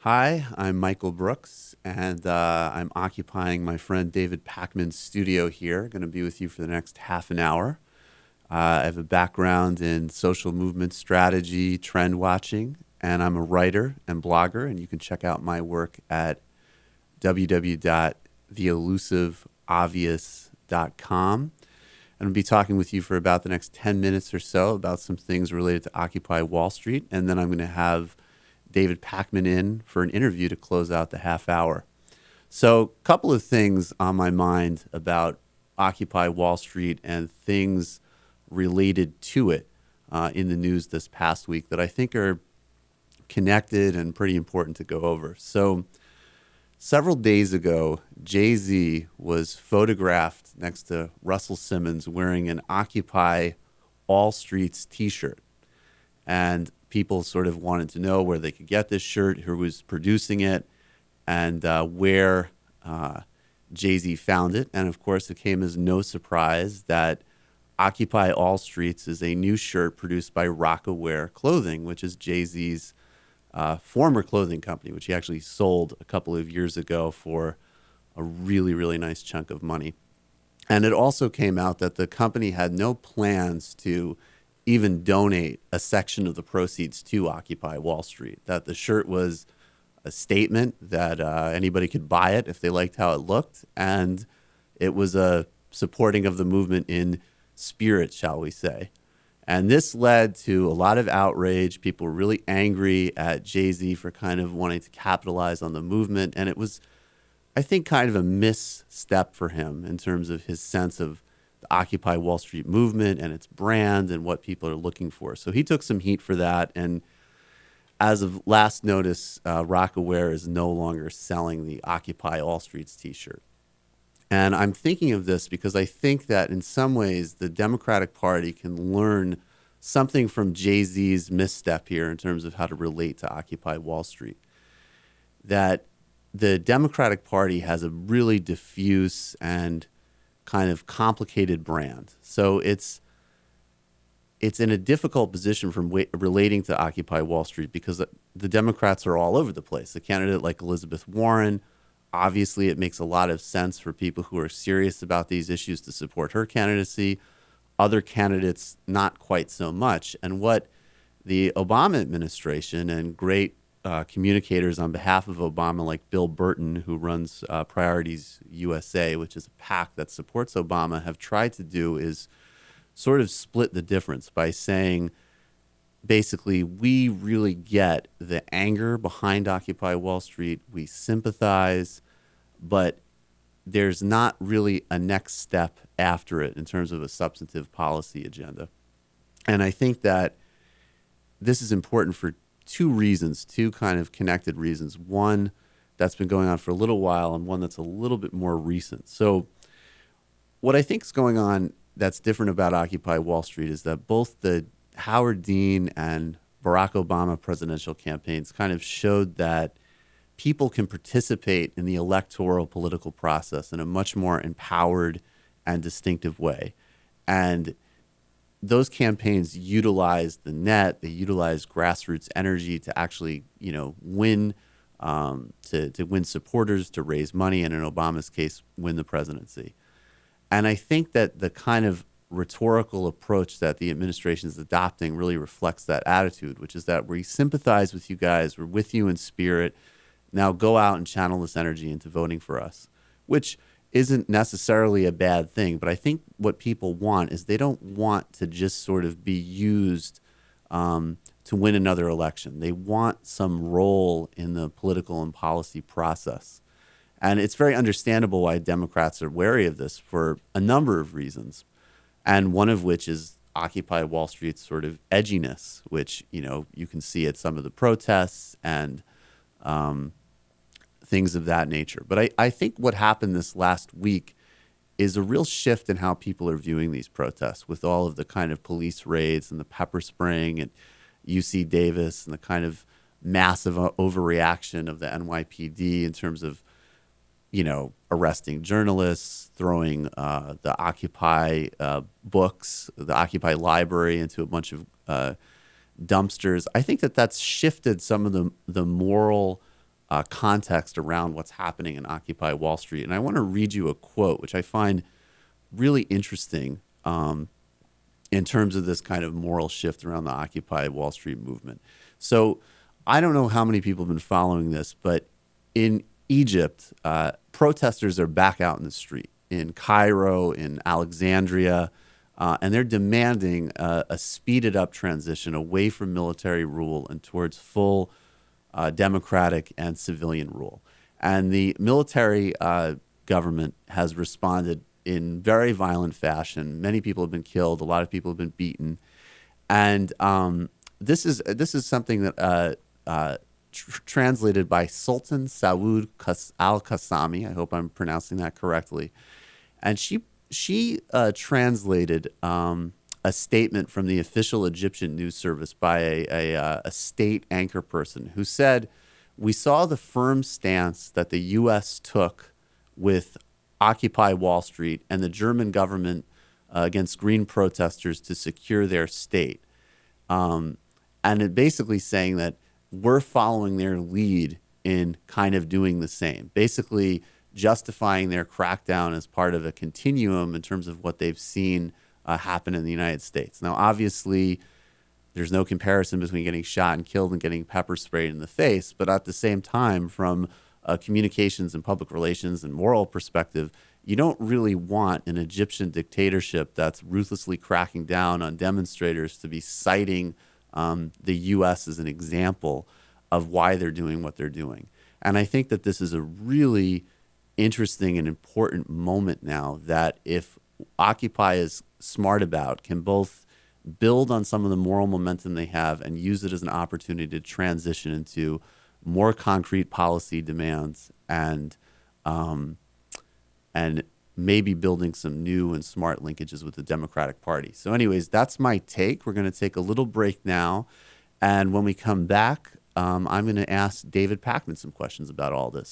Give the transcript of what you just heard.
Hi, I'm Michael Brooks, and I'm occupying my friend David Pakman's studio here. Going to be with you for the next half an hour. I have a background in social movement strategy, trend watching, and I'm a writer and blogger. And you can check out my work at www.theelusiveobvious.com. I'm going to be talking with you for about the next 10 minutes or so about some things related to Occupy Wall Street. And then I'm going to have David Pakman in for an interview to close out the half hour. So, a couple of things on my mind about Occupy Wall Street and things related to it in the news this past week that I think are connected and pretty important to go over. So, several days ago, Jay-Z was photographed next to Russell Simmons wearing an Occupy All Streets t-shirt. And people sort of wanted to know where they could get this shirt, who was producing it, and where Jay-Z found it. And of course, it came as no surprise that Occupy All Streets is a new shirt produced by Rockaware Clothing, which is Jay-Z's former clothing company, which he actually sold a couple of years ago for a really, really nice chunk of money. And it also came out that the company had no plans to even donate a section of the proceeds to Occupy Wall Street, that the shirt was a statement that anybody could buy it if they liked how it looked, and it was a supporting of the movement in spirit, shall we say. And this led to a lot of outrage. People were really angry at Jay-Z for kind of wanting to capitalize on the movement, and it was, I think, kind of a misstep for him in terms of his sense of the Occupy Wall Street movement and its brand and what people are looking for. So he took some heat for that. And as of last notice, Rockaware is no longer selling the Occupy All Streets t-shirt. And I'm thinking of this because I think that in some ways the Democratic Party can learn something from Jay-Z's misstep here in terms of how to relate to Occupy Wall Street. That the Democratic Party has a really diffuse and kind of complicated brand. So it's in a difficult position from relating to Occupy Wall Street because the Democrats are all over the place. A candidate like Elizabeth Warren, obviously it makes a lot of sense for people who are serious about these issues to support her candidacy. Other candidates, not quite so much. And what the Obama administration and great communicators on behalf of Obama, like Bill Burton, who runs Priorities USA, which is a PAC that supports Obama, have tried to do is sort of split the difference by saying, basically, we really get the anger behind Occupy Wall Street. We sympathize, but there's not really a next step after it in terms of a substantive policy agenda. And I think that this is important for two reasons, two kind of connected reasons. One that's been going on for a little while and one that's a little bit more recent. So what I think is going on that's different about Occupy Wall Street is that both the Howard Dean and Barack Obama presidential campaigns kind of showed that people can participate in the electoral political process in a much more empowered and distinctive way. And those campaigns utilized the net, they utilized grassroots energy to actually, win, to win supporters, to raise money, and in Obama's case, win the presidency. And I think that the kind of rhetorical approach that the administration is adopting really reflects that attitude, which is that we sympathize with you guys, we're with you in spirit. Now go out and channel this energy into voting for us, which isn't necessarily a bad thing. But I think what people want is they don't want to just sort of be used to win another election. They want some role in the political and policy process. And it's very understandable why Democrats are wary of this for a number of reasons. And one of which is Occupy Wall Street's sort of edginess, which, you can see at some of the protests and things of that nature. But I think what happened this last week is a real shift in how people are viewing these protests with all of the kind of police raids and the pepper spraying at UC Davis and the kind of massive overreaction of the NYPD in terms of, arresting journalists, throwing the Occupy books, the Occupy library into a bunch of dumpsters. I think that that's shifted some of the moral context around what's happening in Occupy Wall Street. And I want to read you a quote, which I find really interesting in terms of this kind of moral shift around the Occupy Wall Street movement. So I don't know how many people have been following this, but in Egypt, protesters are back out in the street in Cairo, in Alexandria, and they're demanding a speeded up transition away from military rule and towards full democratic and civilian rule. And the military government has responded in very violent fashion. Many people have been killed. A lot of people have been beaten. And this is something that translated by Sultan Saud al-Qassami. I hope I'm pronouncing that correctly. And she translated a statement from the official Egyptian news service by a state anchor person who said, "We saw the firm stance that the U.S. took with Occupy Wall Street and the German government against green protesters to secure their state." And it basically saying that we're following their lead in kind of doing the same, basically justifying their crackdown as part of a continuum in terms of what they've seen happen in the United States. Now, obviously, there's no comparison between getting shot and killed and getting pepper sprayed in the face. But at the same time, from a communications and public relations and moral perspective, you don't really want an Egyptian dictatorship that's ruthlessly cracking down on demonstrators to be citing the U.S. as an example of why they're doing what they're doing. And I think that this is a really interesting and important moment now that if Occupy is smart about, can both build on some of the moral momentum they have and use it as an opportunity to transition into more concrete policy demands and maybe building some new and smart linkages with the Democratic Party. So anyways, that's my take. We're going to take a little break now. And when we come back, I'm going to ask David Pakman some questions about all this.